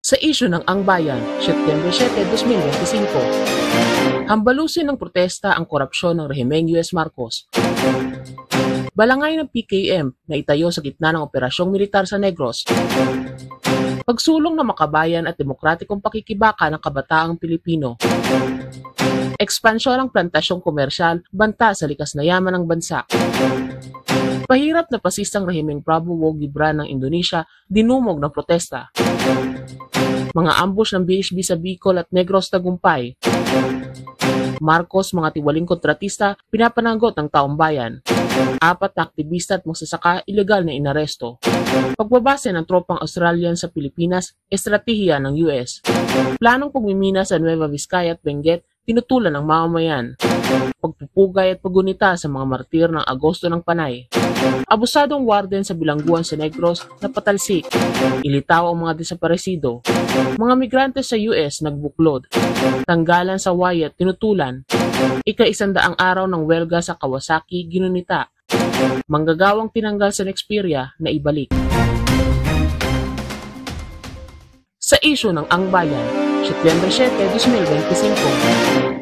Sa isyu ng Ang Bayan, Setyembre 7, 2025, hambalusin ng protesta ang korupsyon ng rehimeng US Marcos. Balangay ng PKM na itayo sa gitna ng operasyong militar sa Negros. Pagsulong ng makabayan at demokratikong pakikibaka ng kabataang Pilipino. Ekspansyon ng plantasyong komersyal, banta sa likas na yaman ng bansa. Pahirap na pasistang rehimeng Prabowo Gibran ng Indonesia, dinumog ng protesta. Mga ambush ng BHB sa Bicol at Negros Tagumpay. Marcos, mga tiwaling kontratista, pinapananggot ng taong bayan. 4 na aktivista at magsasaka, ilegal na inaresto. Pagbabase ng tropang Australian sa Pilipinas, estratehiya ng US. Planong pagmimina sa Nueva Vizcaya at Benguet, tinutulan ng mamamayan. Pagpupugay at paggunita sa mga martir ng Agosto ng Panay. Abusadong warden sa bilangguan sa Negros na patalsik. Ilitaw ang mga desaparesido. Mga migrante sa US nagbuklod. Tanggalan sa Wyatt tinutulan. Ika-100 araw ng welga sa Kawasaki ginunita. Manggagawang tinanggal sa Nexperia na ibalik. Sa isyu ng Ang Bayan, Setyembre 7, 2025.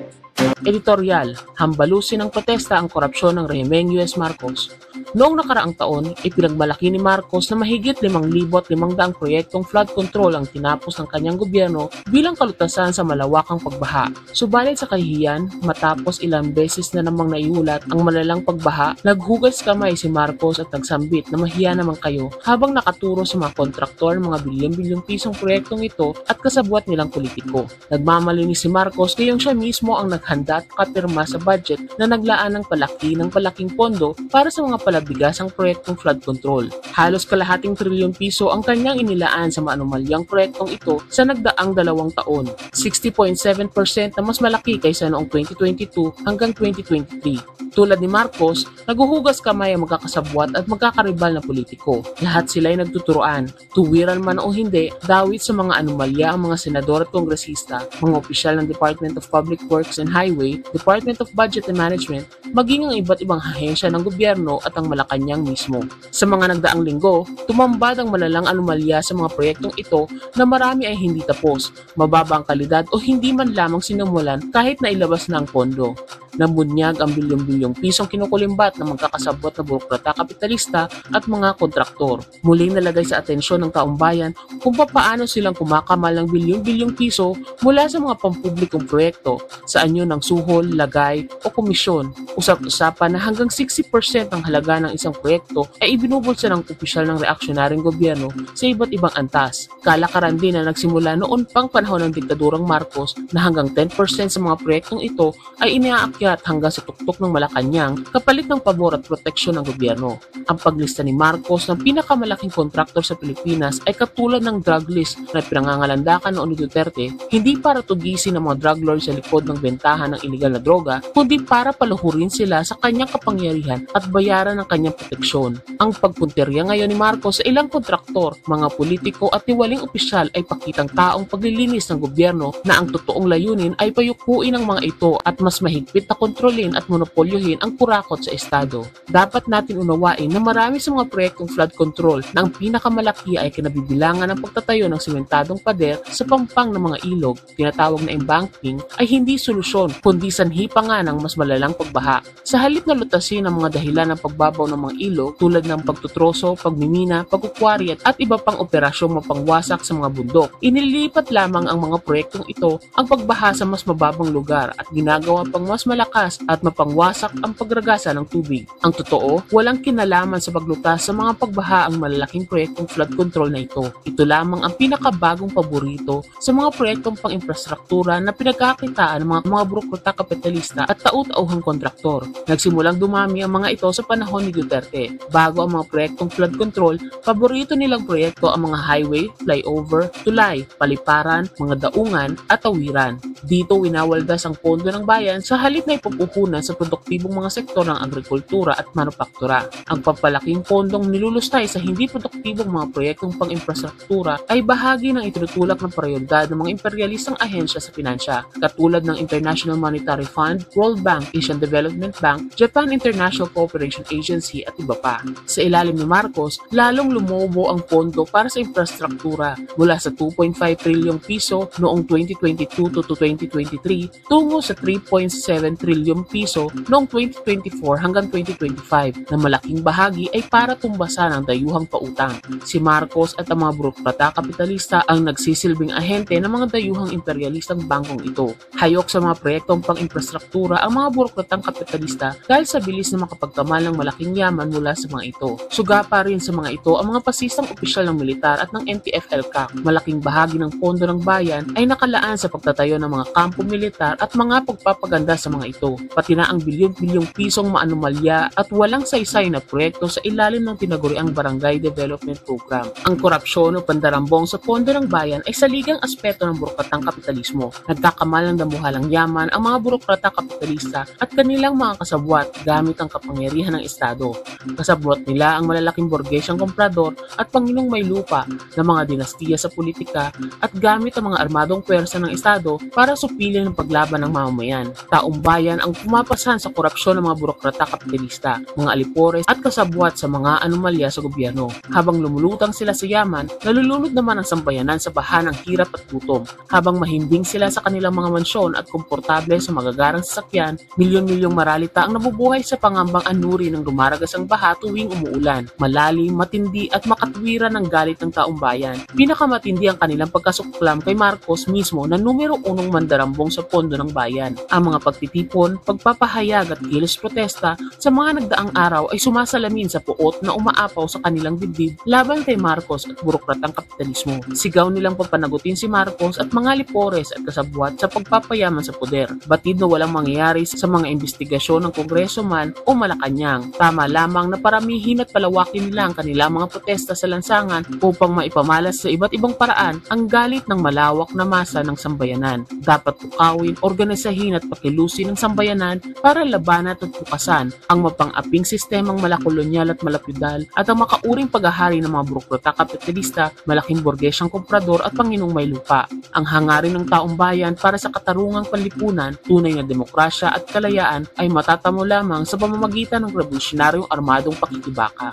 Editorial, hambalusin ng protesta ang korupsyon ng rehimeng US Marcos. Noong nakaraang taon, ipinagmalaki ni Marcos na mahigit 5,500 proyektong flood control ang tinapos ng kanyang gobyerno bilang kalutasan sa malawakang pagbaha. Subalit sa kahihiyan, matapos ilang beses na namang naiulat ang malalang pagbaha, naghugas kamay si Marcos at nagsambit na mahiya naman kayo habang nakaturo sa mga kontraktor mga bilyon-bilyong pisong proyektong ito at kasabwat nilang politiko. Nagmamalinis si Marcos gayong siya mismo ang naghanda at kapirma sa budget na naglaan ng palaking pondo para sa mga palabigasang proyektong flood control. Halos kalahating trilyon piso ang kanyang inilaan sa maanumalyang proyektong ito sa nagdaang 2 taon, 60.7% na mas malaki kaysa noong 2022 hanggang 2023. Tulad ni Marcos, naguhugas kamay ang magkakasabwat at magkakaribal na politiko. Lahat sila ay nagtuturoan, tuwiran man o hindi, dawit sa mga anomalya ang mga senador at kongresista, mga opisyal ng Department of Public Works and Highway, Department of Budget and Management, maging ang iba't ibang ahensya ng gobyerno at ang Malacanang mismo. Sa mga nagdaang linggo, tumambad ang malalang anomalya sa mga proyektong ito na marami ay hindi tapos, mababa ang kalidad o hindi man lamang sinumulan kahit na ilabas na ang pondo. Nabunyag ang bilyong-bilyong pisong kinukulimbat ng magkakasabwat na burokrata kapitalista at mga kontraktor. Muling nalagay sa atensyon ng taong bayan kung paano silang kumakamal ng bilyong-bilyong piso mula sa mga pampublikong proyekto sa anyo ng suhol, lagay o komisyon. Usap-usapan na hanggang 60% ng halaga ng isang proyekto ay ibinubulsa ng opisyal ng reaksyonaryong gobyerno sa iba't ibang antas. Kalakaran din na nagsimula noon pang panahon ng diktadurang Marcos na hanggang 10% sa mga proyektong ito ay inaakyat hanggang sa tuktok ng Malacanang kapalit ng pabor at proteksyon ng gobyerno. Ang paglista ni Marcos ng pinakamalaking kontraktor sa Pilipinas ay katulad ng drug list na pinangangalandakan noon ni Duterte, hindi para tugisin ang mga drug lords sa likod ng bentahan ng iligal na droga, kundi para paluhurin sila sa kanyang kapangyarihan at bayaran ng kanyang proteksyon. Ang pagpunterya ngayon ni Marcos sa ilang kontraktor, mga politiko at tiwaling opisyal ay pakitang taong paglilinis ng gobyerno na ang totoong layunin ay payukuin ang mga ito at mas mahigpit na kontrolin at monopolyohin ang kurakot sa estado. Dapat natin unawain na marami sa mga proyektong flood control na ang pinakamalaki ay kinabibilangan ng pagtatayo ng sementadong pader sa pampang ng mga ilog, tinatawag na embankment, ay hindi solusyon kundi sanhi pa nga ng mas malalang pagbaha. Sa halip na lutasin ang mga dahilan ng pagbabaw ng mga ilog tulad ng pagtutroso, pagmimina, pagkukwari at iba pang operasyong mapangwasak sa mga bundok, inililipat lamang ang mga proyektong ito ang pagbaha sa mas mababang lugar at ginagawa pang mas malakas at mapangwasak ang pagragasa ng tubig. Ang totoo, walang kinalaman sa paglutas sa mga pagbaha ang malalaking proyektong flood control na ito. Ito lamang ang pinakabagong paborito sa mga proyektong pang-infrastruktura na pinagkakitaan ng mga burokrata kapitalista at tau-tauhang kontraktor. Nagsimulang dumami ang mga ito sa panahon ni Duterte. Bago ang mga proyektong flood control, paborito nilang proyekto ang mga highway, flyover, tulay, paliparan, mga daungan at tawiran. Dito winawaldas ang pondo ng bayan sa halip na ipupuhunan sa produktibong mga sektor ng agrikultura at manupaktura. Ang papalaking pondong nilulustay sa hindi produktibong mga proyektong pang-infrastruktura ay bahagi ng itinutulak ng prioridad ng mga imperialistang ahensya sa pinansya, katulad ng International Monetary Fund, World Bank, Asian Development Bank, Japan International Cooperation Agency at iba pa. Sa ilalim ni Marcos, lalong lumobo ang pondo para sa infrastruktura mula sa 2.5 trilyong piso noong 2022 to 2023 tungo sa 3.7 trilyong piso noong 2024 hanggang 2025 na malaking bahagi ay para tumbasan ang dayuhang pautang. Si Marcos at ang mga burokrata kapitalista ang nagsisilbing ahente ng mga dayuhang imperialistang bangkong ito. Hayok sa mga proyektong pang-infrastruktura ang mga burokratang kapitalista dahil sa bilis na makapagkamal ng malaking yaman mula sa mga ito. Suga pa rin sa mga ito ang mga pasistang opisyal ng militar at ng NTF-ELCAC. Malaking bahagi ng pondo ng bayan ay nakalaan sa pagtatayo ng mga kampo militar at mga pagpapaganda sa mga ito, pati na ang bilyon-bilyong pisong maanomalya at walang saysay na proyekto sa ilalim ng tinaguriang Barangay Development Program. Ang korupsyon o pandarambong sa pondo ng bayan ay saligang aspeto ng burokratang kapitalismo. Nagkakamal ng damuhalang yaman ang mga burokrata kapitalista at kanilang mga kasabwat gamit ang kapangyarihan ng Estado. Kasabwat nila ang malalaking borgesyang komprador at panginong may lupa ng mga dinastiya sa politika at gamit ang mga armadong pwersa ng Estado para supilin ang paglaban ng mamamayan. Taong bayan ang pumapasan sa korupsyon ng mga burokrata kapitalista, mga alipores at kasabwat sa mga anomalya sa gobyerno. Habang lumulutang sila sa yaman, nalulunod naman ang sambayanan sa baha ng hirap at gutom. Habang mahimbing sila sa kanilang mga mansyon at komportable sa magagarang sasakyan, milyon-milyong maralita ang nabubuhay sa pangambang anuri ng dumaragas ang baha tuwing umuulan. Malalim, matindi at makatwiran ng galit ng taong bayan. Pinakamatindi ang kanilang pagkasuklam kay Marcos mismo na numero 1 mandarambong sa pondo ng bayan. Ang mga pagtitipon, pagpapahayag at kilos protesta sa mga nagdaang araw ay sumasalamin sa puot na umaapaw sa kanilang dibdib laban kay Marcos at burokratang kapitalismo. Sigaw nilang papanagutin si Marcos at mga lipores at kasabwat sa pagpapayaman sa poder. Batid na walang mangyayari sa mga investigasyon ng Kongreso man o Malacanang. Tama lamang na paramihin at palawakin nila ang kanilang mga protesta sa lansangan upang maipamalas sa iba't ibang paraan ang galit ng malawak na masa ng sambayanan. Dapat tukawin, organisahin at pakilusin ng sambayanan para labanan at tukasan ang mapang-aping sistemang malakolonyal at malapidal at ang makauring paghahari ng mga burokrata kapitalista, malaking borgesyang komprador at panginong may lupa. Ang hangarin ng taong bayan para sa katarungang panlipunan, tunay na demokrasya at kalayaan ay matatamo lamang sa pamamagitan ng revolusyonaryong armadong pakikibaka.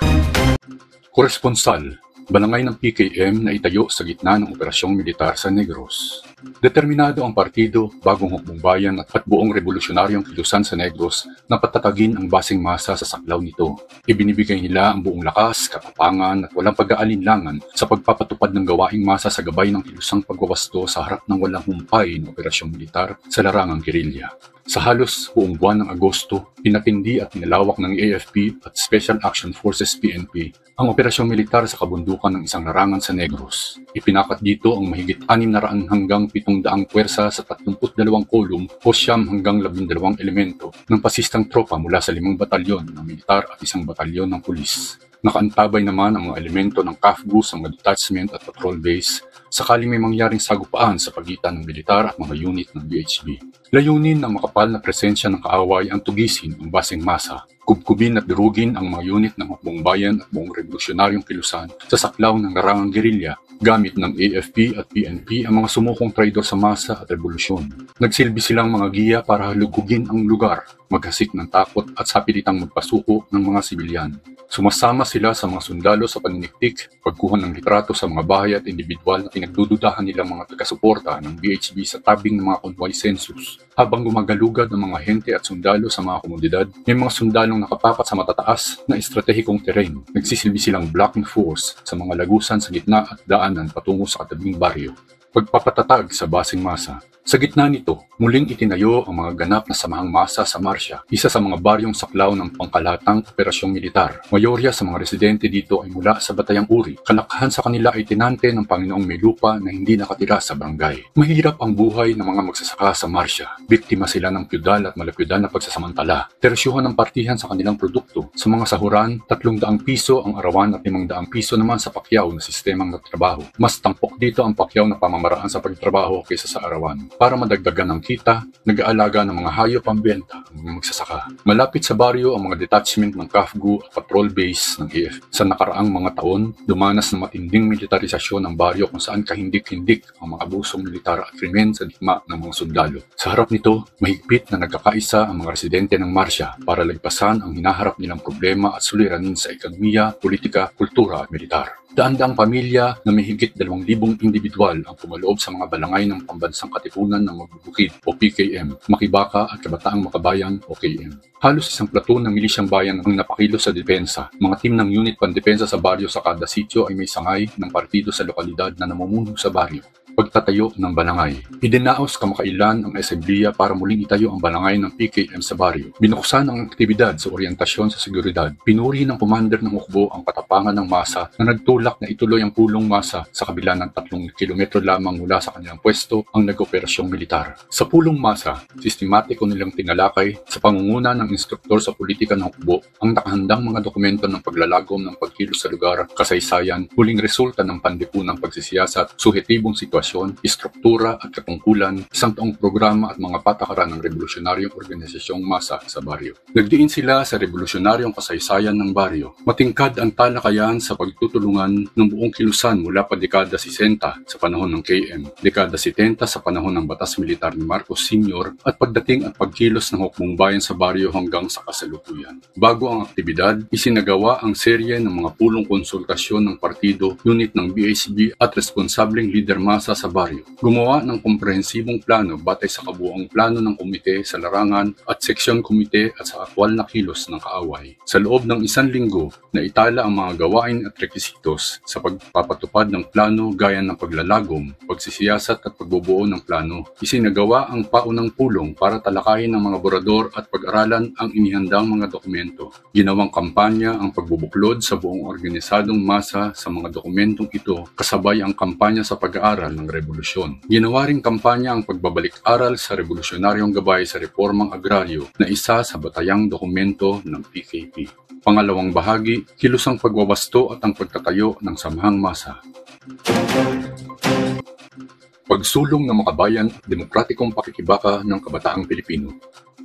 Koresponsal, balangay ng PKM na itayo sa gitna ng operasyong militar sa Negros. Determinado ang partido, Bagong Hukbong Bayan at buong revolusyonaryong kilusan sa Negros na patatagin ang basing masa sa saklaw nito. Ibinibigay nila ang buong lakas, katapangan at walang pag-aalinlangan sa pagpapatupad ng gawaing masa sa gabay ng kilusang pagwawasto sa harap ng walang humpay na operasyong militar sa larangang gerilya. Sa halos buong buwan ng Agosto, pinatindi at pinalawak ng AFP at Special Action Forces PNP ang operasyong militar sa kabundukan ng isang larangan sa Negros. Ipinakat dito ang mahigit 600 hanggang 700 puwersa sa 32 kolum o 9 hanggang 12 elemento ng pasistang tropa mula sa 5 batalyon ng militar at 1 batalyon ng pulis. Nakaantabay naman ang mga elemento ng CAFGU sa mga detachment at patrol base sakaling may mangyaring sagupaan sa pagitan ng militar at mga unit ng BHB. Layunin ng makapal na presensya ng kaaway ang tugisin ang basing masa, kubkubin at durugin ang mga unit ng Hukbong Bayan at buong revolusyonaryong kilusan sa saklaw ng larangang gerilya gamit ng AFP at PNP ang mga sumukong traidor sa masa at revolusyon. Nagsilbi silang mga giya para halugugin ang lugar, maghasik ng takot at sapilitang magpasuko ng mga sibilyan. Sumasama sila sa mga sundalo sa paniniktik, pagkuha ng litrato sa mga bahay at individual na pinagdududahan nilang mga taga-suporta ng BHB sa tabing ng mga convoy census. Habang gumagalugad ang mga ahente at sundalo sa mga komunidad, may mga sundalong nakapapat sa matataas na estratehikong terrain. Nagsisilbi silang blocking force sa mga lagusan sa gitna at daanan patungo sa katabing baryo. Pagpapatatag sa basing masa. Sa gitna nito, muling itinayo ang mga ganap na samahang masa sa Marcia, isa sa mga baryong saklaw ng pangkalahatang operasyong militar. Mayorya sa mga residente dito ay mula sa Batayang Uri. Kalakahan sa kanila ay tinante ng Panginoong may lupa na hindi nakatira sa barangay. Mahirap ang buhay ng mga magsasaka sa Marcia. Biktima sila ng pyudal at malapyudal na pagsasamantala. Tersyuhan ng partihan sa kanilang produkto. Sa mga sahuran, 300 piso ang arawan at 500 piso naman sa pakyaw na sistemang nagtrabaho. Mas tampok dito ang pakyaw na pamamagitan pamamaraan sa pagtrabaho kaysa sa arawan. Para madagdagan ng kita, nag-aalaga ng mga hayop ang benta ng mga magsasaka. Malapit sa baryo ang mga detachment ng CAFGU at patrol base ng AFP. Sa nakaraang mga taon, dumanas ng matinding militarisasyon ng baryo kung saan kahindik-hindik ang mga abusong militar at krimen sa digma ng mga sundalo. Sa harap nito, mahigpit na nagkakaisa ang mga residente ng Marcia para lagpasan ang hinaharap nilang problema at suliranin sa ekonomiya, politika, kultura at militar. Daan-daang pamilya na may higit 2,000 individual ang pumaloob sa mga balangay ng Pambansang Katipunan ng Magbubukid o PKM, Makibaka at Kabataang Makabayan o KM. Halos isang platoon ng milisyang bayan ang napakilo sa depensa. Mga team ng unit pandepensa sa baryo sa kada sityo ay may sangay ng partido sa lokalidad na namumuno sa baryo. Pagtatayo ng balangay. Idinaos kamakailan ang asamblea para muling itayo ang balangay ng PKM sa baryo. Binuksan ang aktibidad sa oryentasyon sa seguridad. Pinuri ng commander ng Hukbo ang katapangan ng masa na nagtulak na ituloy ang pulong masa sa kabila ng 3 kilometro lamang mula sa kanilang pwesto ang nag-operasyong militar. Sa pulong masa, sistematiko nilang tinalakay sa pangunguna ng instruktor sa politika ng Hukbo ang nakahandang mga dokumento ng paglalagom ng pagkilos sa lugar, kasaysayan, huling resulta ng panlipunang pagsisiyasat, suhetibong sitwasyon, istruktura at katungkulan, isang taong programa at mga patakaran ng revolusyonaryong organisasyong masa sa baryo. Nagdiin sila sa revolusyonaryong kasaysayan ng baryo. Matingkad ang talakayan sa pagtutulungan ng buong kilusan mula pa dekada 60 sa panahon ng KM, dekada 70 sa panahon ng Batas Militar ni Marcos Sr. at pagdating at pagkilos ng hukbong bayan sa baryo hanggang sa kasalukuyan. Bago ang aktibidad, isinagawa ang serye ng mga pulong konsultasyon ng partido, unit ng BHB at responsableng leader masa sa baryo. Gumawa ng komprehensibong plano batay sa kabuuang plano ng komite sa larangan at seksyon komite at sa aktwal na kilos ng kaaway. Sa loob ng 1 linggo, naitala ang mga gawain at rekwisitos sa pagpapatupad ng plano gaya ng paglalagom, pagsisiyasat at pagbubuo ng plano. Isinagawa ang paunang pulong para talakayin ng mga borador at pag-aralan ang inihandang mga dokumento. Ginawang kampanya ang pagbubuklod sa buong organisadong masa sa mga dokumentong ito kasabay ang kampanya sa pag-aaral ng revolusyon. Ginawa ring kampanya ang pagbabalik-aral sa revolusyonaryong gabay sa reformang agraryo na isa sa batayang dokumento ng PKP. Pangalawang bahagi, kilusang pagwawasto at ang pagtatayo ng samahang masa. Pagsulong ng makabayan at demokratikong pakikibaka ng kabataang Pilipino.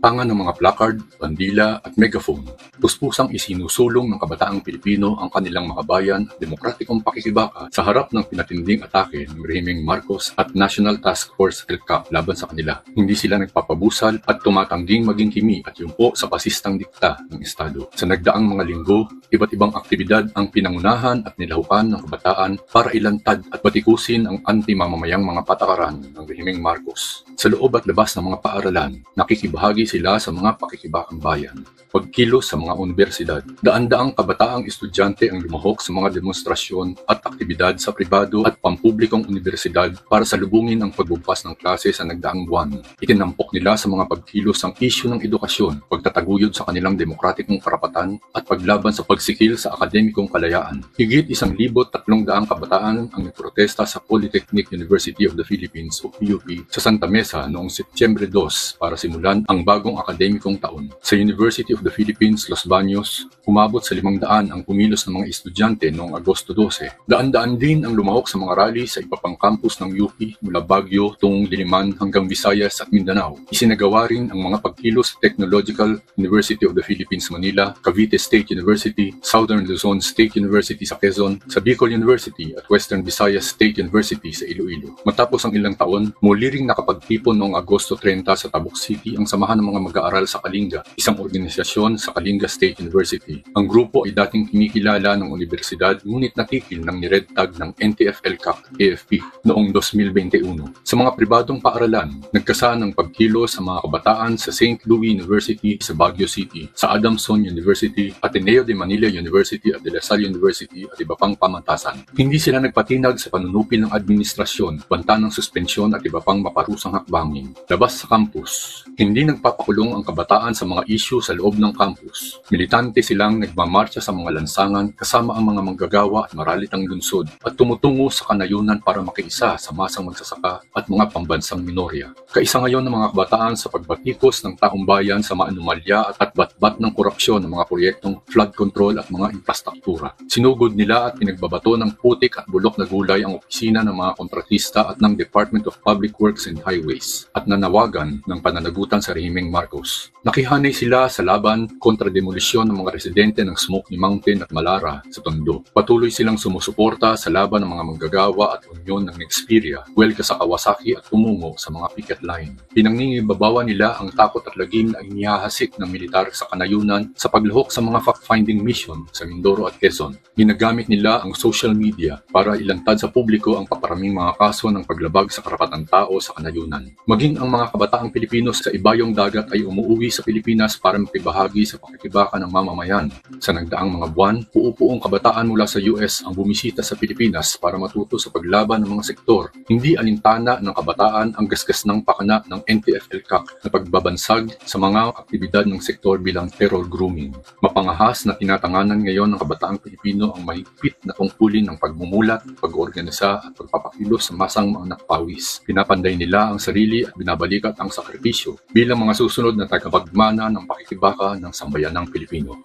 Tangan ng mga placard, bandila at megaphone. Puspusang isinusulong ng kabataang Pilipino ang kanilang makabayan at demokratikong pakikibaka sa harap ng pinatinding atake ng rehimeng Marcos at National Task Force REDCA laban sa kanila. Hindi sila nagpapabusal at tumatangging maging kimi at yumpo sa pasistang dikta ng Estado. Sa nagdaang mga linggo, iba't ibang aktibidad ang pinangunahan at nilahukan ng kabataan para ilantad at batikusin ang anti-mamamayang mga patakaran ng rehimeng Marcos. Sa loob at labas ng mga paaralan, nakikibahagi sila sa mga pakikibakang bayan. Pagkilos sa mga universidad, daan-daang kabataang estudyante ang lumahok sa mga demonstrasyon at aktibidad sa pribado at pampublikong universidad para salubungin ang pagbubukas ng klase sa nagdaang buwan. Itinampok nila sa mga pagkilos ang isyu ng edukasyon, pagtataguyod sa kanilang demokratikong karapatan at paglaban sa pagsikil sa akademikong kalayaan. Higit 1,300 kabataan ang nagprotesta sa Polytechnic University of the Philippines o PUP sa Santa Mesa noong Setyembre 2 para simulan ang bagong akademikong taon. Sa University of the Philippines, Los Baños, umabot sa 500 ang pumilos ng mga estudyante noong Agosto 12. Daan-daan din ang lumahok sa mga rally sa iba pang campus ng UP mula Baguio tungong Diliman hanggang Visayas at Mindanao. Isinagawa rin ang mga pagkilos sa Technological University of the Philippines Manila, Cavite State University, Southern Luzon State University sa Quezon, sa Bicol University at Western Visayas State University sa Iloilo. Matapos ang ilang taon, muli ring nakapagtipon noong Agosto 30 sa Tabuk City ang Samahan ng mga Mag-aaral sa Kalinga, isang organisasyon sa Kalinga State University. Ang grupo ay dating kinikilala ng universidad ngunit natikil ng nired tag ng NTF-ELCAC AFP noong 2021. Sa mga pribadong paaralan, nagkasaan ng pagkilos sa mga kabataan sa St. Louis University sa Baguio City, sa Adamson University, Ateneo de Manila University at De La Salle University at iba pang pamantasan. Hindi sila nagpatinag sa panunupil ng administrasyon, banta ng suspensyon at iba pang maparusang hakbangin. Labas sa campus, hindi nagpapalagay ipinapakulong ang kabataan sa mga isyu sa loob ng campus. Militante silang nagmamarcha sa mga lansangan kasama ang mga manggagawa at maralitang lungsod at tumutungo sa kanayunan para makiisa sa masang magsasaka at mga pambansang minorya. Kaisa ngayon ng mga kabataan sa pagbatikos ng taong bayan sa maanumalya at batbat ng korupsyon ng mga proyektong flood control at mga infrastruktura. Sinugod nila at pinagbabato ng putik at bulok na gulay ang opisina ng mga kontratista at ng Department of Public Works and Highways at nanawagan ng pananagutan sa rehimeng Marcos. Nakihanay sila sa laban kontra demolisyon ng mga residente ng Smoky Mountain at Malara sa Tondo. Patuloy silang sumusuporta sa laban ng mga manggagawa at unyon ng Xperia, Huelga sa Kawasaki at tumungo sa mga picket line. Pinangingibabawa nila ang takot at lagim na inihahasik ng militar sa kanayunan sa paglahok sa mga fact-finding mission sa Mindoro at Quezon. Ginagamit nila ang social media para ilantad sa publiko ang paparaming mga kaso ng paglabag sa karapatang tao sa kanayunan. Maging ang mga kabataang Pilipino sa ibayong dagat ay umuuwi sa Pilipinas para makibahagi sa pakikibaka ng mamamayan. Sa nagdaang mga buwan, puupuong kabataan mula sa US ang bumisita sa Pilipinas para matuto sa paglaban ng mga sektor. Hindi alintana ng kabataan ang gasgas ng pakana ng NTF-ELCAC na pagbabansag sa mga aktibidad ng sektor bilang terror grooming. Mapangahas na tinatanganan ngayon ng kabataang Pilipino ang mahigpit na tungkulin ng pagmumulat, pag-organisa at pagpapakilos sa masang mga nakpawis. Pinapanday nila ang sarili at binabalikat ang sakripisyo bilang mga susunod na tagapagmana ng pakikibaka ng sambayanang Pilipino.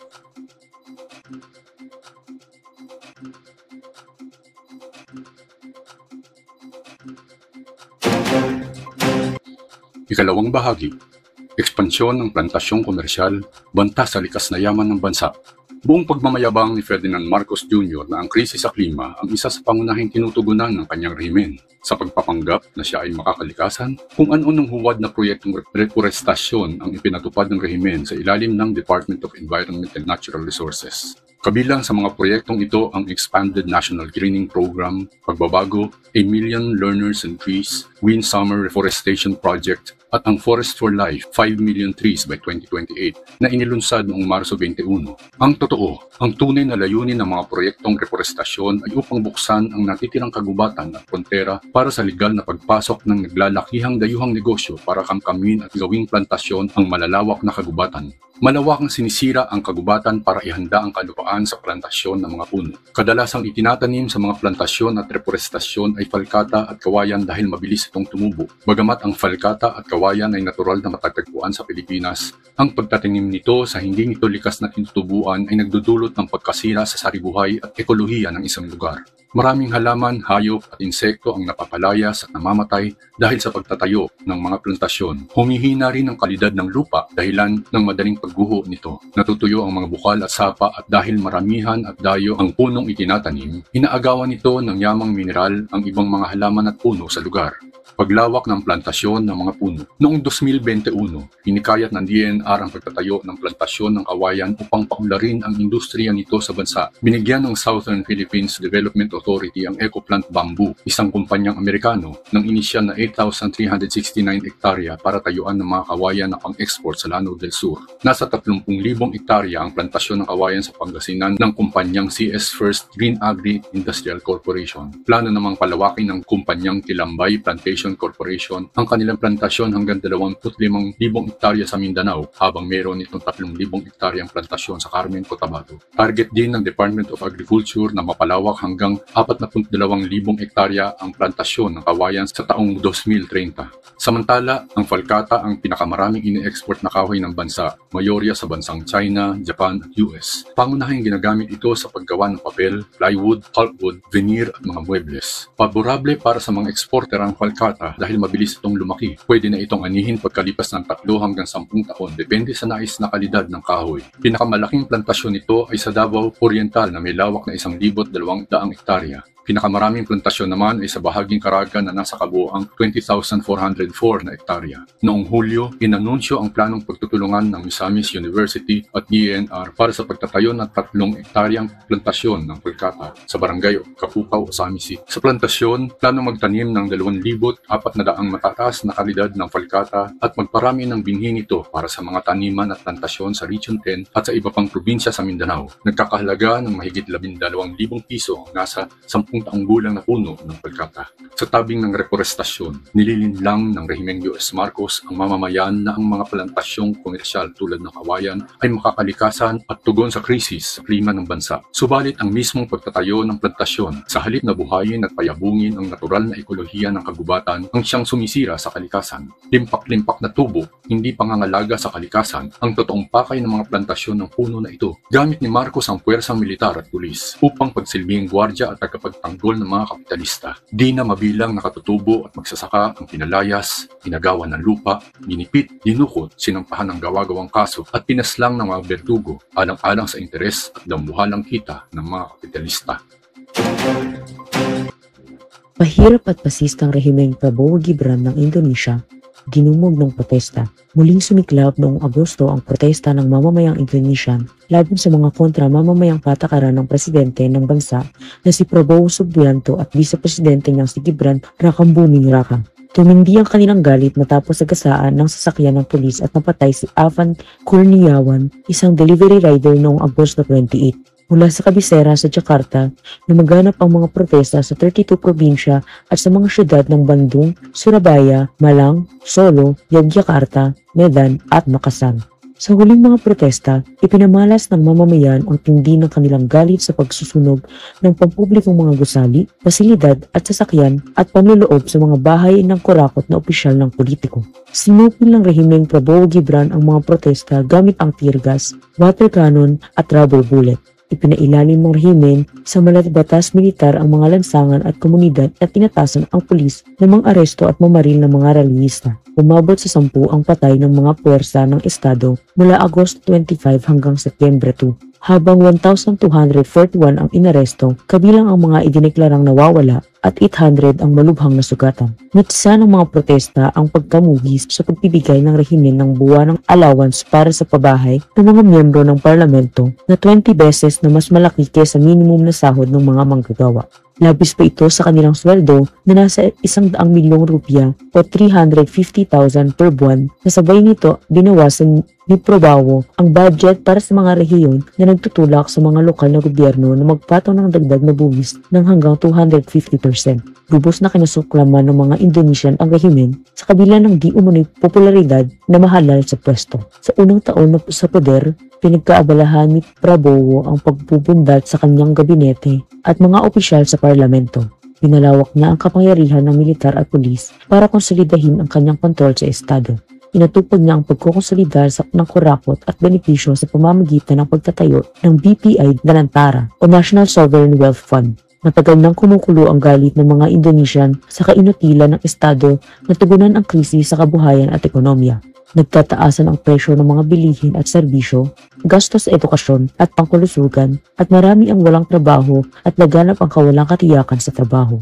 Ikalawang bahagi, ekspansyon ng plantasyong komersyal, banta sa likas na yaman ng bansa. Buong pagmamayabang ni Ferdinand Marcos Jr. na ang krisis sa klima ang isa sa pangunahing tinutugunan ng kanyang rehimen sa pagpapanggap na siya ay makakalikasan kung ano-anong huwad na proyektong reforestasyon ang ipinatupad ng rehimen sa ilalim ng Department of Environment and Natural Resources. Kabilang sa mga proyektong ito ang Expanded National Greening Program, pagbabago, 1 Million Learners and Trees, Wind Summer Reforestation Project, at ang Forest for Life, 5 million trees by 2028 na inilunsad noong Marso 21. Ang totoo, ang tunay na layunin ng mga proyektong reforestasyon ay upang buksan ang natitirang kagubatan at frontera para sa legal na pagpasok ng naglalakihang dayuhang negosyo para kamkamin at gawing plantasyon ang malalawak na kagubatan. Malawak ang sinisira ang kagubatan para ihanda ang kalupaan sa plantasyon ng mga puno. Kadalasang itinatanim sa mga plantasyon at reforestasyon ay falkata at kawayan dahil mabilis itong tumubo. Bagamat ang falkata at kawayan ay natural na matatagpuan sa Pilipinas, ang pagtatanim nito sa hindi nito likas na tinutubuan ay nagdudulot ng pagkasira sa saribuhay at ekolohiya ng isang lugar. Maraming halaman, hayop at insekto ang napapalayas at namamatay dahil sa pagtatayo ng mga plantasyon. Humihina rin ang kalidad ng lupa dahilan ng madaling pagguho nito. Natutuyo ang mga bukal at sapa at dahil maramihan at dayo ang punong itinatanim, inaagawan nito ng yamang mineral ang ibang mga halaman at puno sa lugar. Paglawak ng plantasyon ng mga puno. Noong 2021, hinikayat ng DENR ang pagtatayo ng plantasyon ng kawayan upang paunlarin ang industriya nito sa bansa. Binigyan ng Southern Philippines Development Authority ang Ecoplant Bamboo, isang kumpanyang Amerikano, ng inisyal na 8,369 hektarya para tayuan ng mga kawayan na pang-export sa Lanao del Sur. Nasa 30,000 hektarya ang plantasyon ng kawayan sa Pangasinan ng kumpanyang CS First Green Agri Industrial Corporation. Plano namang palawakin ng kumpanyang Kilambay Plantation Corporation ang kanilang plantasyon hanggang 25,000 hektarya sa Mindanao habang meron itong 3,000 hektaryang plantasyon sa Carmen, Cotabato. Target din ng Department of Agriculture na mapalawak hanggang 42,000 hektarya ang plantasyon ng kawayan sa taong 2030. Samantala, ang falkata ang pinakamaraming ini-export na kahoy ng bansa, mayorya sa bansang China, Japan at US. Pangunahing ginagamit ito sa paggawa ng papel, plywood, pulpwood, veneer at mga muebles. Favorable para sa mga exporter ang falkata dahil mabilis itong lumaki. Pwede na itong anihin pagkalipas ng 3 hanggang 10 taon depende sa nais na kalidad ng kahoy. Pinakamalaking plantasyon nito ay sa Davao Oriental na may lawak na 1,200 hektarya. Pinakamaraming plantasyon naman ay sa bahaging Caraga na nasa kabuoang 20,404 na hektarya. Noong Hulyo, inanunsyo ang planong pagtutulungan ng Misamis University at DENR para sa pagtatayo ng 3 hektaryang plantasyon ng falkata sa barangay Kapukaw, Osamisi. Sa plantasyon, planong magtanim ng 2,400 matataas na kalidad ng falkata at magparami ng binhi nito para sa mga taniman at plantasyon sa Region 10 at sa iba pang probinsya sa Mindanao. Nagkakahalaga ng mahigit 12,000 piso nasa 10 taong gulang na puno ng pagkata. Sa tabing ng reforestasyon, nililinlang ng rehimeng U.S. Marcos ang mamamayan na ang mga plantasyong komersyal tulad ng kawayan ay makakalikasan at tugon sa krisis sa klima ng bansa. Subalit ang mismong pagtatayo ng plantasyon sa halip na buhayin at payabungin ang natural na ekolohiya ng kagubatan ang siyang sumisira sa kalikasan. Limpak-limpak na tubo, hindi pangangalaga sa kalikasan ang totoong pakay ng mga plantasyon ng puno na ito. Gamit ni Marcos ang puwersang militar at pulis upang pagsilbing gwardya at tagapagtanggol ng mga kapitalista. Di na mabilang nakatutubo at magsasaka ang pinalayas, pinagawan ng lupa, ginipit, dinukot, sinampahan ng gawa-gawang kaso at pinaslang ng mga berdugo alang-alang sa interes at dambuhalang kita ng mga kapitalista. Pahirap at pasistang rehimeng Prabowo Gibran ng Indonesia, dinumog ng protesta. Muling sumiklab noong Agosto ang protesta ng mamamayang Indonesian laban sa mga kontra mamamayang patakaran ng presidente ng bansa na si Prabowo Subianto at vice-presidente niyang si Gibran Rakambuming Raka. Tumindi ang kanilang galit matapos sagasaan ng sasakyan ng pulis at napatay si Avan Kurniawan, isang delivery rider noong Agosto 28. Mula sa kabisera sa Jakarta, lumaganap ang mga protesta sa 32 probinsya at sa mga syudad ng Bandung, Surabaya, Malang, Solo, Yogyakarta, Medan at Makassar. Sa huling mga protesta, ipinamalas ng mamamayan ang tindi ng kanilang galit sa pagsusunog ng pampublikong mga gusali, pasilidad at sasakyan at panloloob sa mga bahay ng kurakot na opisyal ng politiko. Sinupil ng rehimeng Prabowo Gibran ang mga protesta gamit ang tear gas, water cannon at rubber bullet. Ipinailalim ng rehimen sa malalabatas militar ang mga lansangan at komunidad at tinatasan ang pulis na mga aresto at mamaril ng mga rallyista. Umabot sa 10 ang patay ng mga puwersa ng Estado mula Agosto 25 hanggang Setyembre 2, habang 1,241 ang inaresto, kabilang ang mga idineklarang nawawala at 800 ang malubhang nasugatan. Nutsa ng mga protesta ang pagkamuhis sa pagbibigay ng rehimen ng buwanang allowance para sa pabahay ng mga miyembro ng parlamento na 20 beses na mas malaki kaysa minimum na sahod ng mga manggagawa. Labis pa ito sa kanilang sweldo na nasa 100 milyong rupiah o 350,000 per buwan na sabay nito binawasan ni Prabowo ang budget para sa mga rehiyon na nagtutulak sa mga lokal na gobyerno na magpataw ng dagdag na buwis ng hanggang 250%. Lubos na kinasuklaman ng mga Indonesian ang rehimen sa kabila ng di umunoy popularidad na mahalal sa pwesto. Sa unang taon na sa poder, pinagkaabalahan ni Prabowo ang pagbubundat sa kanyang gabinete at mga opisyal sa parlamento. Pinalawak na ang kapangyarihan ng militar at pulis para konsolidahin ang kanyang kontrol sa estado. Inatupag niya ang pagkukonsolidar ng kurakot at benepisyo sa pamamagitan ng pagtatayo ng BPI na Lantara o National Sovereign Wealth Fund. Matagal nang kumukulo ang galit ng mga Indonesian sa kainutila ng estado na tugunan ang krisis sa kabuhayan at ekonomiya. Nagtataasan ang presyo ng mga bilihin at serbisyo, gastos sa edukasyon at pangkulusugan at marami ang walang trabaho at laganap ang kawalang katiyakan sa trabaho.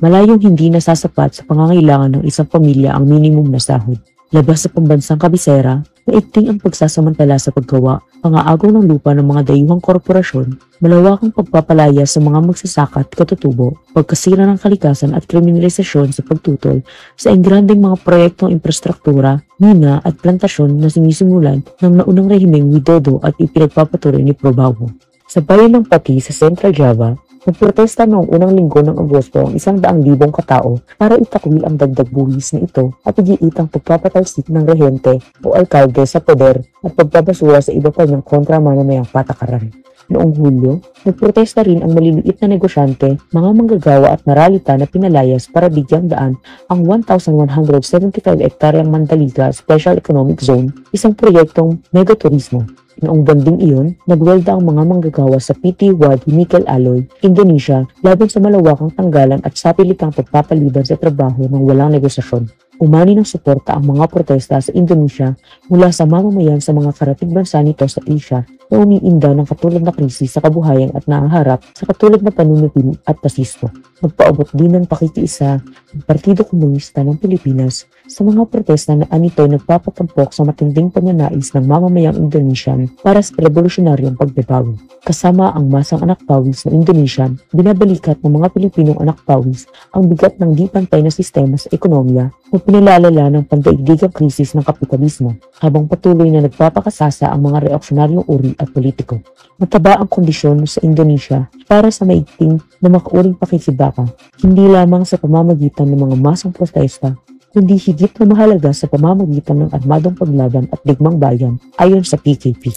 Malayong hindi nasasapat sa pangangailangan ng isang pamilya ang minimum na sahod. Labas sa pambansang kabisera, maigting ang pagsasamantala sa paggawa, pangaagaw ng lupa ng mga dayuhang korporasyon, malawakang pagpapalaya sa mga magsasaka at katutubo, pagkasira ng kalikasan at kriminalisasyon sa pagtutol sa engrandeng mga proyektong infrastruktura, mina at plantasyon na sinisimulan ng naunang rehimeng Widodo at ipinagpapatuloy ni Prabowo. Sa bayan ng Pati sa Central Java, nagprotesta noong unang linggo ng Agosto ang 100,000 katao para itakwil ang dagdag buwis na ito at igiitang pagpapatalsik ng rehente o alkalde sa poder at pagpapasura sa iba pa niyang kontra-mamamayang patakaran. Noong Hulyo, nagprotesta rin ang maliliit na negosyante, mga manggagawa at maralita na pinalayas para bigyang daan ang 1,175 hektaryang Mandalika Special Economic Zone, isang proyektong megaturismo. Noong banding iyon, nagwelda ang mga manggagawa sa PT Wadi Nickel Alloy, Indonesia laban sa malawakang tanggalan at sapilitang pagpapaliban sa trabaho ng walang negosasyon. Umani ng suporta ang mga protesta sa Indonesia mula sa mamamayan sa mga karatig bansa nito sa Asia na umiinda ng katulad na krisis sa kabuhayan at nahaharap sa katulad na panunupin at pasismo. Magpaabot din ng pakikiisa ng Partido Komunista ng Pilipinas sa mga protesta na anito'y nagpapatampok sa matinding pagnanais ng mamamayang Indonesian para sa revolusyonaryong pagbabago. Kasama ang masang anak pawis na Indonesian, binabalikat ng mga Pilipinong anak pawis ang bigat ng di pantay na sistema sa ekonomiya na pinalalala ng pandaigdigang krisis ng kapitalismo, habang patuloy na nagpapakasasa ang mga reaksyonaryong uri at politiko. Mataba ang kondisyon sa Indonesia para sa maigting na makauring pakikibaka, hindi lamang sa pamamagitan ng mga masang protesta, kundi higit na mahalaga sa pamamagitan ng armadong paglaban at digmang bayan ayon sa PKP.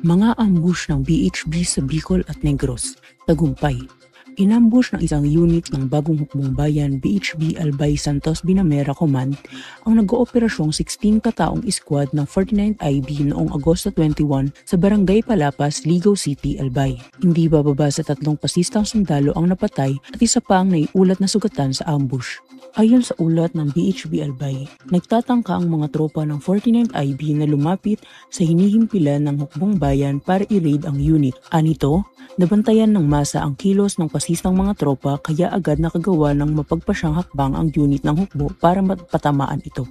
Mga ambush ng BHB sa Bicol at Negros, tagumpay. Inambush ng isang unit ng Bagong Hukbong Bayan BHB Albay Santos Binamera Command ang nag-ooperasyong 16 kataong squad ng 49th IB noong Agosto 21 sa Barangay Palapas, Ligaw City, Albay. Hindi bababa sa 3 pasistang sundalo ang napatay at isa pa ang naiulat na sugatan sa ambush. Ayon sa ulat ng BHB Albay, nagtatangka ang mga tropa ng 49th IB na lumapit sa hinihimpilan ng Hukbong Bayan para i-raid ang unit. Anito, nabantayan ng masa ang kilos ng pasistang mga tropa kaya agad nakagawa ng mapagpasyang hakbang ang unit ng hukbo para mapatamaan ito.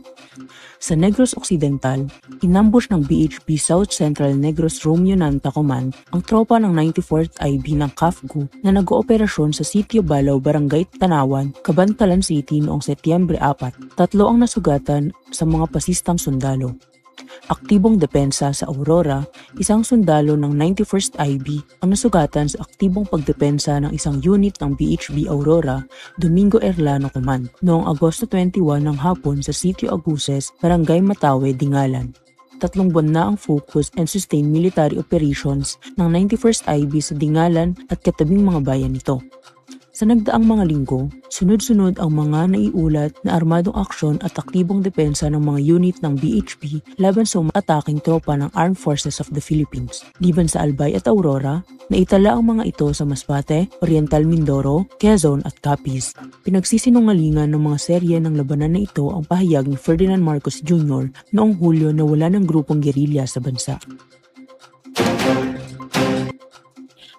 Sa Negros Occidental, inambush ng BHB South Central Negros Romeo Nanta Command ang tropa ng 94th IB ng CAFGU na nag-ooperasyon sa Sitio Balaw, Barangay Tanawan, Cabantalan City noong Setyembre 4. 3 ang nasugatan sa mga pasistang sundalo. Aktibong depensa sa Aurora, isang sundalo ng 91st IB ang nasugatan sa aktibong pagdepensa ng isang unit ng BHB Aurora, Domingo Erlano Command, noong Agosto 21 ng hapon sa Sitio Aguses, Barangay Matawe, Dingalan. 3 buwan na ang focus and sustained military operations ng 91st IB sa Dingalan at katabing mga bayan nito. Sa nagdaang mga linggo, sunod-sunod ang mga naiulat na armadong aksyon at aktibong depensa ng mga unit ng BHP laban sa ataking tropa ng Armed Forces of the Philippines. Liban sa Albay at Aurora, naitala ang mga ito sa Masbate, Oriental Mindoro, Quezon at Capiz. Pinagsisinungalingan ng mga serye ng labanan na ito ang pahayag ni Ferdinand Marcos Jr. noong Hulyo na wala ng grupong gerilya sa bansa.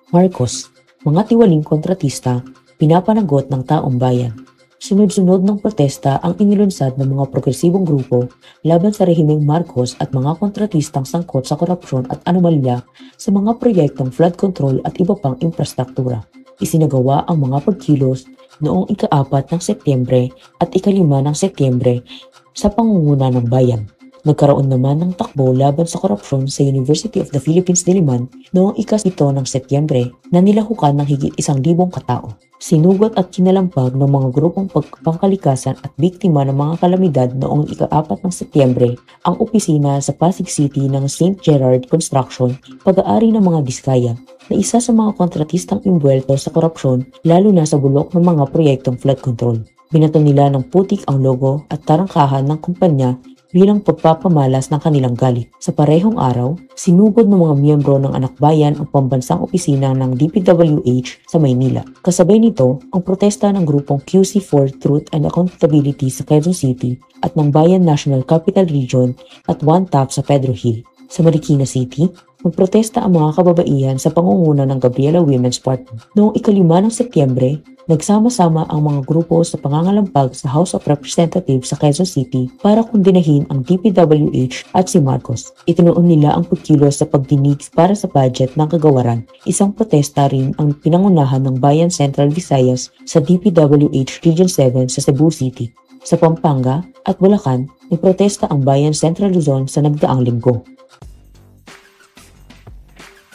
Marcos, mga tiwaling kontratista, pinapanagot ng taong bayan. Sunod-sunod ng protesta ang inilunsad ng mga progresibong grupo laban sa rehimeng Marcos at mga kontratistang sangkot sa korupsyon at anomalya sa mga proyektong flood control at iba pang infrastruktura. Isinagawa ang mga pagkilos noong ika-4 ng Setyembre at ika-5 ng Setyembre sa pangunguna ng bayan. Nagkaroon naman ng takbo laban sa korupsyon sa University of the Philippines Diliman noong ika-7 ng Setyembre na nilahukan ng higit 1,000 katao. Sinugot at kinalampag ng mga grupong pangkalikasan at biktima ng mga kalamidad noong ika-4 ng Setyembre ang opisina sa Pasig City ng St. Gerard Construction, pag-aari ng mga Diskaya, na isa sa mga kontratistang imbuelto sa korupsyon lalo na sa bulok ng mga proyektong flood control. Binato nila ng putik ang logo at tarangkahan ng kumpanya bilang pagpapamalas ng kanilang galit. Sa parehong araw, sinugod ng mga miyembro ng Anak Bayan ang pambansang opisina ng DPWH sa Maynila. Kasabay nito, ang protesta ng grupong QC4 Truth and Accountability sa Quezon City at ng Bayan National Capital Region at One Tap sa Pedro Hill. Sa Marikina City, magprotesta ang mga kababaihan sa pangunguna ng Gabriela Women's Party. Noong ika-5 ng Setyembre, nagsama-sama ang mga grupo sa pangangalampag sa House of Representatives sa Quezon City para kondinahin ang DPWH at si Marcos. Itinuon nila ang pagkilos sa pagdinig para sa budget ng kagawaran. Isang protesta rin ang pinangunahan ng Bayan Central Visayas sa DPWH Region 7 sa Cebu City. Sa Pampanga at Bulacan, nagprotesta ang Bayan Central Luzon sa nagdaang linggo.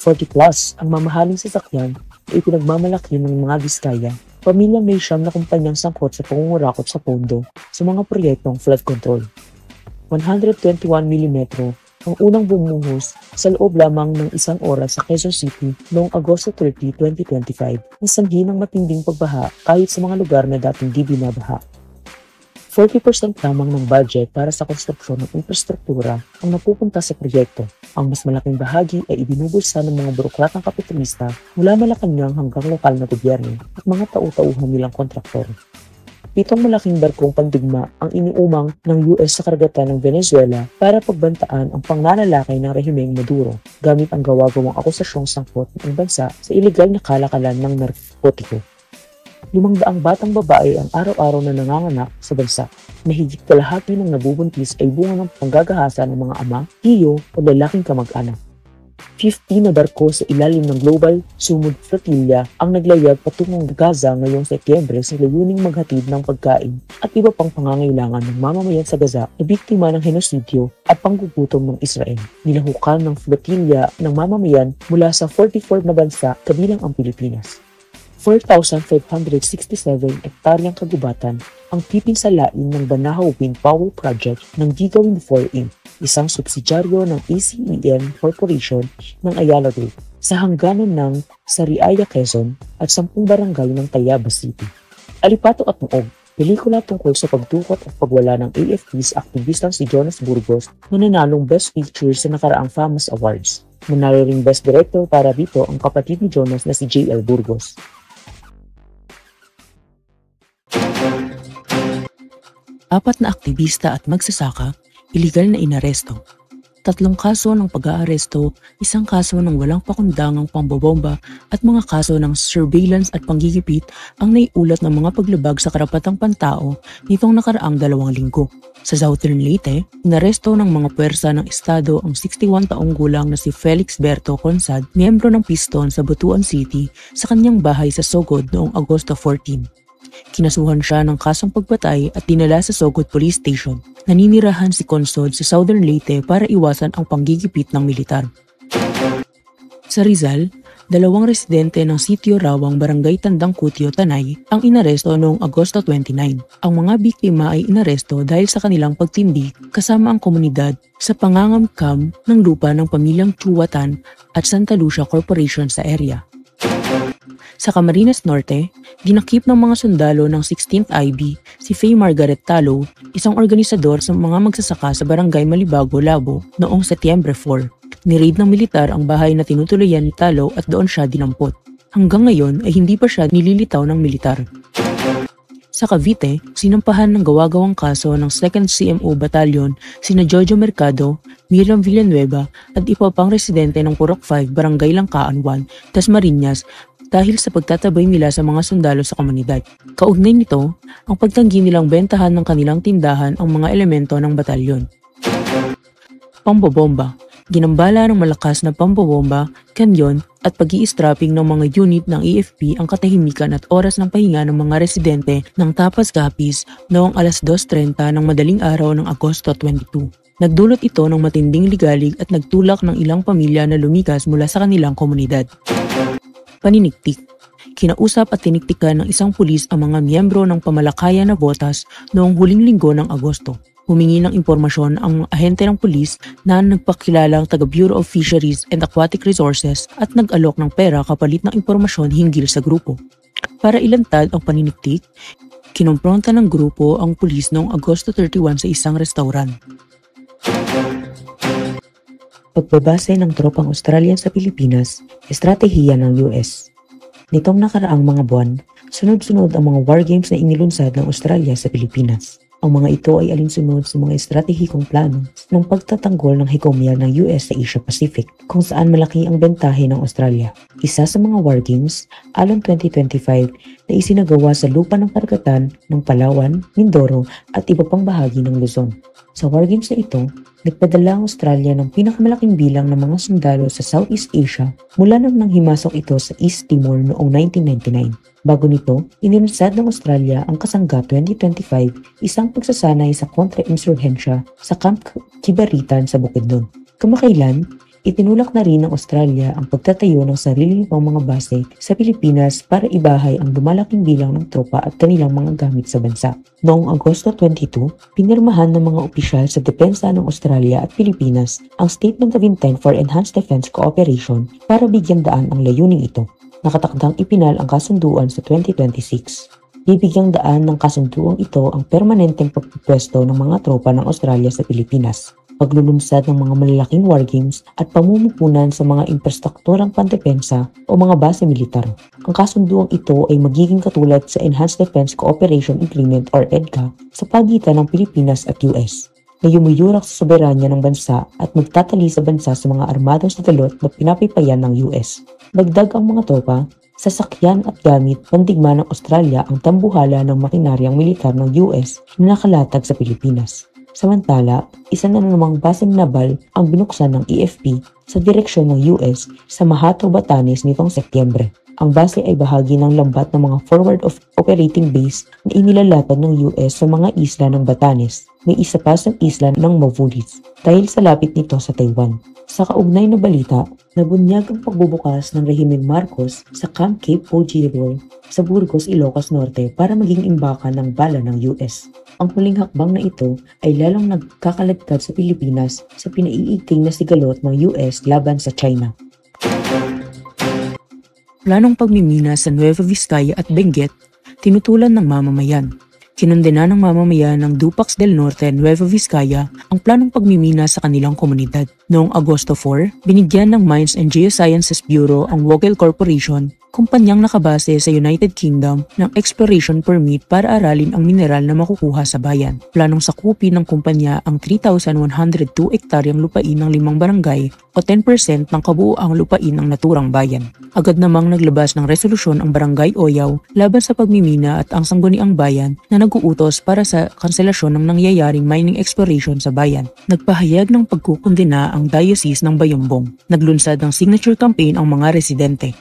40 plus ang mamahaling sasakyan ay pinagmamalaki ng mga Diskaya, pamilyang may siyam na kumpanyang sangkot sa pangungurakot sa pondo sa mga proyektong flood control. 121mm ang unang bumuhos sa loob lamang ng isang oras sa Quezon City noong Agosto 30, 2025 na sanhi ng matinding pagbaha kahit sa mga lugar na dating di binabaha. 40% lamang ng budget para sa konstruksyon ng infrastruktura ang napupunta sa proyekto. Ang mas malaking bahagi ay ibinubulsa ng mga burokratang kapitalista mula Malacanang hanggang lokal na gobyerno at mga tau-tauhan nilang kontraktor. 7 malaking barkong pandigma ang iniumang ng US sa karagatan ng Venezuela para pagbantaan ang pangnanalakay ng rehimeng Maduro gamit ang gawa-gawang akusasyong sangkot ng bansa sa ilegal na kalakalan ng narkotiko. 500 batang babae ang araw-araw na nanganganak sa bansa. Mahigit kalahati ng nabubuntis ay bunga ng panggagahasa ng mga ama, tiyo o lalaking kamag-anak. 50 na barko sa ilalim ng Global Sumud Flotilla ang naglayag patungong Gaza ngayong Setyembre sa layuning maghatid ng pagkain at iba pang pangangailangan ng mamamayan sa Gaza na biktima ng henosidyo at panggugutom ng Israel. Nilahukan ng flotilla ng mamamayan mula sa 44 na bansa kabilang ang Pilipinas. 4,567 ektaryang kagubatan ang pipinsalain ng Banahaw Wind Power Project ng Giga Wind 4 Inc., isang subsidyaryo ng ACEN Corporation ng Ayala Group, sa hangganan ng Sariaya, Quezon at 10 barangay ng Tayabas City. Alipato at Muog, pelikula tungkol sa pagdukot at pagwala ng AFP's aktivistang si Jonas Burgos na nanalong Best Picture sa nakaraang FAMAS Awards. Nanalo ring Best Director para dito ang kapatid ni Jonas na si JL Burgos. Apat na aktivista at magsasaka, iligal na inaresto. 3 kaso ng pag-aaresto, 1 kaso ng walang pakundangang pambobomba at mga kaso ng surveillance at panggigipit ang naiulat ng mga paglabag sa karapatang pantao nitong nakaraang 2 linggo. Sa Southern Leyte, inaresto ng mga puwersa ng Estado ang 61 taong gulang na si Felix Berto Consad, miyembro ng Piston sa Butuan City, sa kanyang bahay sa Sogod noong Agosto 14. Kinasuhan siya ng kasong pagpatay at dinala sa Sogod Police Station. Naninirahan si Consod sa Southern Leyte para iwasan ang panggigipit ng militar. Sa Rizal, 2 residente ng Sitio Rawang, Barangay Tandang Kutyo, Tanay ang inaresto noong Agosto 29. Ang mga biktima ay inaresto dahil sa kanilang pagtindi kasama ang komunidad sa pangangamkam ng lupa ng pamilyang Chuwatan at Santa Lucia Corporation sa area. Sa Camarines Norte, ginakip ng mga sundalo ng 16th IB si Faye Margaret Talo, isang organisador sa mga magsasaka sa Barangay Malibago, Labo, noong Setyembre 4. Niraid ng militar ang bahay na tinutuluyan ni Talo at doon siya dinampot. Hanggang ngayon ay hindi pa siya nililitaw ng militar. Sa Cavite, sinampahan ng gawa-gawang kaso ng 2nd CMO Battalion sina Jojo Mercado, Miriam Villanueva at iba pang residente ng Purok 5, Barangay Langkaan 1, Dasmariñas dahil sa pagtatabay nila sa mga sundalo sa komunidad. Kaugnay nito, ang pagtanggi nilang bentahan ng kanilang tindahan ang mga elemento ng batalyon. Pambobomba. Ginambala ng malakas na pambobomba, kanyon at pag-i-strapping ng mga unit ng AFP ang katahimikan at oras ng pahinga ng mga residente ng Tapas Capiz noong alas 2:30 ng madaling araw ng Agosto 22. Nagdulot ito ng matinding ligalig at nagtulak ng ilang pamilya na lumikas mula sa kanilang komunidad. Paniniktik. Kinausap at tiniktikan ng isang pulis ang mga miyembro ng pamalakayan na botas noong huling linggo ng Agosto. Humingi ng impormasyon ang ahente ng pulis na nagpakilalang taga Bureau of Fisheries and Aquatic Resources at nag-alok ng pera kapalit ng impormasyon hinggil sa grupo. Para ilantad ang paniniktik, kinompronta ng grupo ang pulis noong Agosto 31 sa isang restaurant. Pagbabase ng tropang Australian sa Pilipinas, estratehiya ng US. Nitong nakaraang mga buwan, sunod-sunod ang mga war games na inilunsad ng Australia sa Pilipinas. Ang mga ito ay alinsunod sa mga estratehikong plano ng pagtatanggol ng hegemony ng US sa Asia Pacific, kung saan malaki ang bentahe ng Australia. Isa sa mga war games, along 2025, na isinagawa sa lupa ng karagatan ng Palawan, Mindoro at iba pang bahagi ng Luzon. Sa war games na ito, nagpadala ang Australia ng pinakamalaking bilang ng mga sundalo sa Southeast Asia mula nang nanghimasok ito sa East Timor noong 1999. Bago nito, inilunsad ng Australia ang Kasangga 2025, isang pagsasanay sa kontra-insurhensya sa Camp Kibaritan sa Bukidnon. Kamakailan, itinulak na rin ng Australia ang pagtatayo ng sarili pang mga base sa Pilipinas para ibahay ang lumalaking bilang ng tropa at kanilang mga gamit sa bansa. Noong Agosto 22, pinirmahan ng mga opisyal sa depensa ng Australia at Pilipinas ang Statement of Intent for Enhanced Defense Cooperation para bigyan daan ang layuning ito. Nakatakdang ipinal ang kasunduan sa 2026. Bibigyang daan ng kasunduang ito ang permanenteng pagpupwesto ng mga tropa ng Australia sa Pilipinas. paglulunsad ng mga malalaking wargames at pamumupunan sa mga infrastrukturang pandepensa o mga base militar. Ang kasunduang ito ay magiging katulad sa Enhanced Defense Cooperation Agreement or EDCA sa pagitan ng Pilipinas at US, na yumuyurak sa soberanya ng bansa at magtatali sa bansa sa mga armadong sadalot na pinapipayan ng US. Dagdag ang mga tropa, sasakyan at gamit pandigma ng Australia ang tambuhala ng makinaryang militar ng US na nakalatag sa Pilipinas. Samantala, isa na namang baseng nabal ang binuksan ng EFP sa direksyon ng US sa Mahato, Batanes nitong Setyembre. Ang base ay bahagi ng lambat ng mga forward of operating base na inilalatag ng US sa mga isla ng Batanes. May isa pa sa isla ng Mavulis dahil sa lapit nito sa Taiwan. Sa kaugnay na balita, nabunyag ang pagbubukas ng Rehimeng Marcos sa Camp Cape Poggible sa Burgos, Ilocos Norte para maging imbakan ng bala ng US. Ang huling hakbang na ito ay lalong nagkakaladkad sa Pilipinas sa pinaiigting na sigalot ng US laban sa China. Planong pagmimina sa Nueva Vizcaya at Benguet, tinutulan ng mamamayan. Kinundena ng mamamayan ng Dupax del Norte, Nueva Vizcaya ang planong pagmimina sa kanilang komunidad. Noong Agosto 4, binigyan ng Mines and Geosciences Bureau ang Vogel Corporation, kumpanyang nakabase sa United Kingdom, ng exploration permit para aralin ang mineral na makukuha sa bayan. Planong sakupin ng kumpanya ang 3,102 hektaryang lupain ng 5 barangay o 10% ng kabuuang lupain ng naturang bayan. Agad namang naglabas ng resolusyon ang Barangay Oyaw laban sa pagmimina at ang sangguniang bayan na nag-uutos para sa kanselasyon ng nangyayaring mining exploration sa bayan. Nagpahayag ng pagkukondena ang Diocese ng Bayombong. Naglunsad ng signature campaign ang mga residente.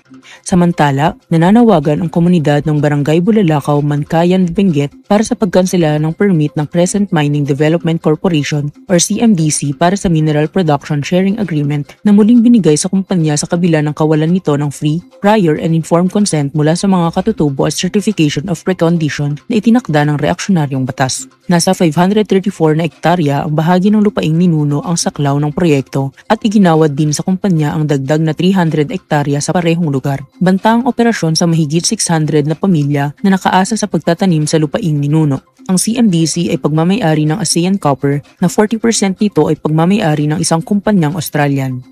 Samantala, nananawagan ang komunidad ng Barangay Bulalakaw, Mankayan, Benguet para sa pagkansela ng permit ng Crescent Mining Development Corporation or CMDC para sa Mineral Production Sharing Agreement na muling binigay sa kumpanya sa kabila ng kawalan nito ng free, prior and informed consent mula sa mga katutubo at certification of precondition na itinakda ng reaksyonaryong batas. Nasa 534 na hektarya ang bahagi ng lupaing ninuno ang saklaw ng proyekto at iginawad din sa kumpanya ang dagdag na 300 hektarya sa parehong lugar. Banta ang operasyon sa mahigit 600 na pamilya na nakaasa sa pagtatanim sa lupaing ninuno. Ang CMDC ay pagmamay-ari ng ASEAN Copper na 40% nito ay pagmamay-ari ng isang kumpanyang Australian.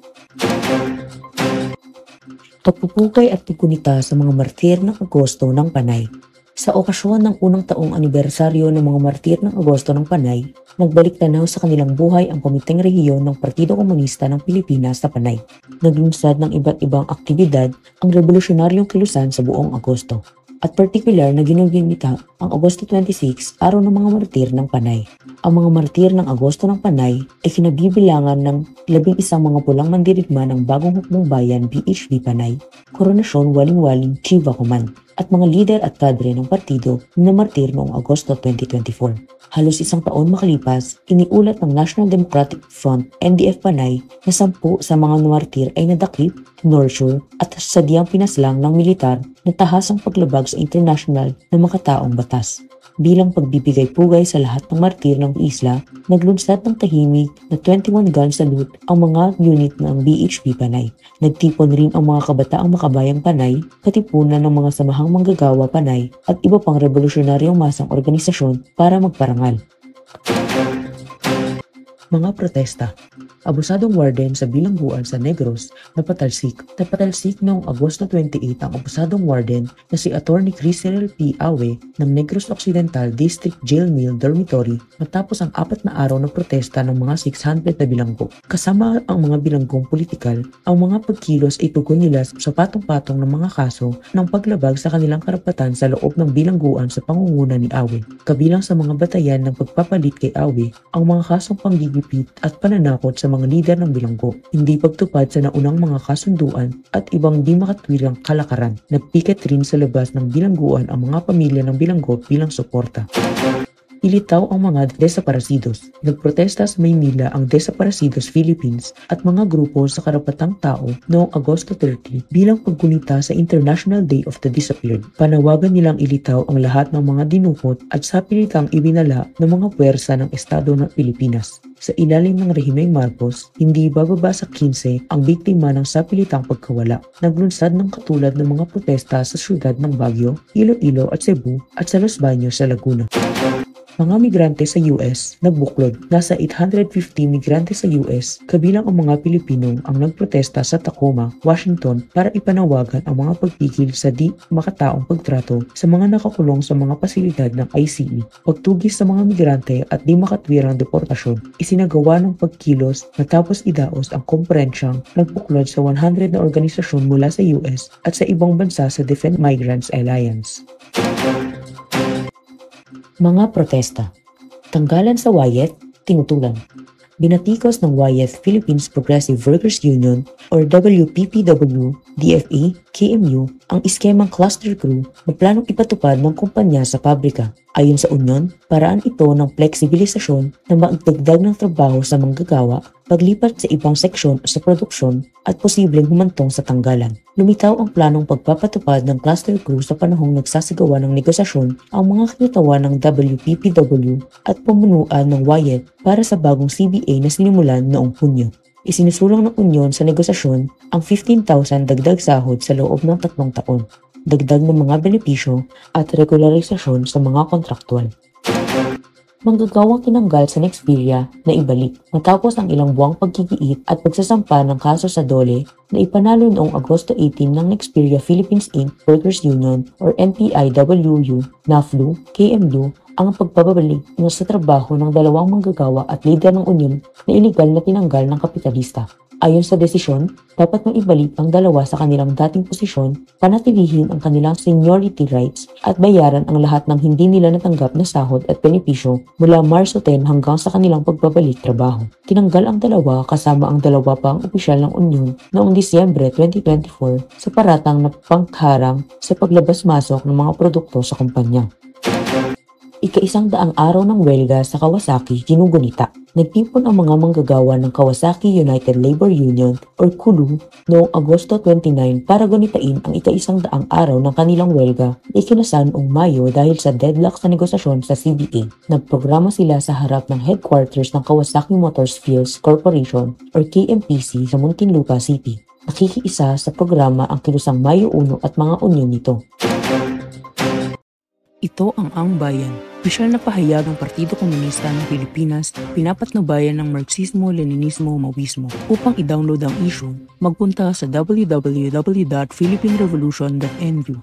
Pagpupukay at pagkunita sa mga martir ng Agosto ng Panay. Sa okasyon ng unang taong anibersaryo ng mga martir ng Agosto ng Panay, nagbalik tanaw sa kanilang buhay ang Komiteng Rehiyon ng Partido Komunista ng Pilipinas sa Panay. Naglunsad ng iba't ibang aktibidad ang revolusyonaryong kilusan sa buong Agosto. At partikular na ginugunita ang Agosto 26, araw ng mga martir ng Panay. Ang mga martir ng Agosto ng Panay ay kinabibilangan ng 11 mga pulang mandirigma ng Bagong Hukbong Bayan BHB Panay, Koronasyon Waling-Waling Chiva Command, at mga lider at kadre ng partido na martir noong Agosto 2024. Halos isang taon makalipas, iniulat ng National Democratic Front NDF Panay na 10 sa mga namartir ay nadakip, tinorture at sadyang pinaslang ng militar na tahasang paglabag sa international na makataong batas. Bilang pagbibigay-pugay sa lahat ng martir ng isla, naglunsad ng tahimik na 21 gun salute ang mga unit ng BHP Panay. Nagtipon rin ang mga kabataang makabayang Panay, katipunan ng mga samahang manggagawa Panay at iba pang revolusyonaryong masang organisasyon para magparangal. Mga protesta. Abusadong warden sa bilangguan sa Negros napatalsik noong Agosto 28 ang abusadong warden na si Attorney Crisel P. Awe ng Negros Occidental District Jail Mill Dormitory matapos ang 4 na araw na protesta ng mga 600 na bilanggo. Kasama ang mga bilanggong politikal, ang mga pagkilos ay tugon nila sa patong-patong ng mga kaso ng paglabag sa kanilang karapatan sa loob ng bilangguan sa pangunguna ni Awe. Kabilang sa mga batayan ng pagpapalit kay Awe ang mga kasong panggigipit at pananakot sa mga lider ng bilanggo, hindi pagtupad sa naunang mga kasunduan at ibang di makatwilang kalakaran. Nagpiket rin sa labas ng bilangguan ang mga pamilya ng bilanggo bilang suporta. Ilitaw ang mga desaparecidos. Nagprotesta sa Maynila ang Desaparecidos Philippines at mga grupo sa karapatang tao noong Agosto 30 bilang paggunita sa International Day of the Disappeared. Panawagan nilang ilitaw ang lahat ng mga dinukot at sapilitang ibinala ng mga puwersa ng Estado ng Pilipinas. Sa ilalim ng Rehimeng Marcos, hindi bababa sa 15 ang biktima ng sapilitang pagkawala. Naglunsad ng katulad ng mga protesta sa syudad ng Baguio, Iloilo at Cebu at sa Los Baños sa Laguna. Mga migrante sa US nagbuklod. Nasa 850 migrante sa US, kabilang ang mga Pilipino ang nagprotesta sa Tacoma, Washington para ipanawagan ang mga pagpigil sa di makataong pagtrato sa mga nakakulong sa mga pasilidad ng ICE, pagtugis sa mga migrante at di makatwirang deportasyon. Isinagawa ng pagkilos matapos idaos ang komperensyang nagbuklod sa 100 na organisasyon mula sa US at sa ibang bansa sa Defend Migrants Alliance. Mga protesta. Tanggalan sa Wyatt, tinutulan. Binatikos ng Wyatt Philippines Progressive Workers Union or WPPW, DFA, KMU ang iskemang cluster crew na planong ipatupad ng kumpanya sa pabrika. Ayon sa Union, paraan ito ng fleksibilisasyon na magdagdag ng trabaho sa manggagawa, paglipat sa ibang seksyon sa produksyon at posibleng humantong sa tanggalan. Lumitaw ang planong pagpapatupad ng cluster crew sa panahong nagsasagawa ng negosasyon ang mga kinatawan ng WPPW at pamunuan ng Wyatt para sa bagong CBA na sinimulan noong Hunyo. Isinusulong ng Union sa negosasyon ang 15,000 dagdag sahod sa loob ng 3 taon, dagdag ng mga benepisyo at regularisasyon sa mga kontraktual. Manggagawang tinanggal sa Nexperia na ibalik matapos ang ilang buwang pagkikiit at pagsasampa ng kaso sa DOLE na ipanalo noong Agosto 18 ng Nexperia Philippines Inc. Workers Union or NPIWU, NAFLU, KMU ang pagpapabalik sa trabaho ng dalawang manggagawa at lider ng Union na iligal na tinanggal ng kapitalista. Ayon sa desisyon, dapat maibalik ang dalawa sa kanilang dating posisyon, panatilihin ang kanilang seniority rights at bayaran ang lahat ng hindi nila natanggap na sahod at benepisyo mula Marso 10 hanggang sa kanilang pagbabalik trabaho. Tinanggal ang dalawa kasama ang dalawa pang opisyal ng Union noong Disyembre 2024 sa paratang na pangharang sa paglabas-masok ng mga produkto sa kumpanya. Ika-100 araw ng welga sa Kawasaki, ginugunita. Nagtipon ang mga manggagawa ng Kawasaki United Labor Union or KULU noong Agosto 29 para gunitain ang ika-100 araw ng kanilang welga na ikinasan noong Mayo dahil sa deadlock sa negosasyon sa CBA. Nagprograma sila sa harap ng headquarters ng Kawasaki Motors Fields Corporation or KMPC sa Muntinlupa City. Nakikiisa sa programa ang kilusang Mayo 1 at mga unyon nito. Ito ang Bayan, opisyal na pahayag ng Partido Komunista ng Pilipinas, pinapatnubayan ng Marxismo-Leninismo-Maoismo. Upang i-download ang issue, magpunta sa www.philippinerevolution.nu.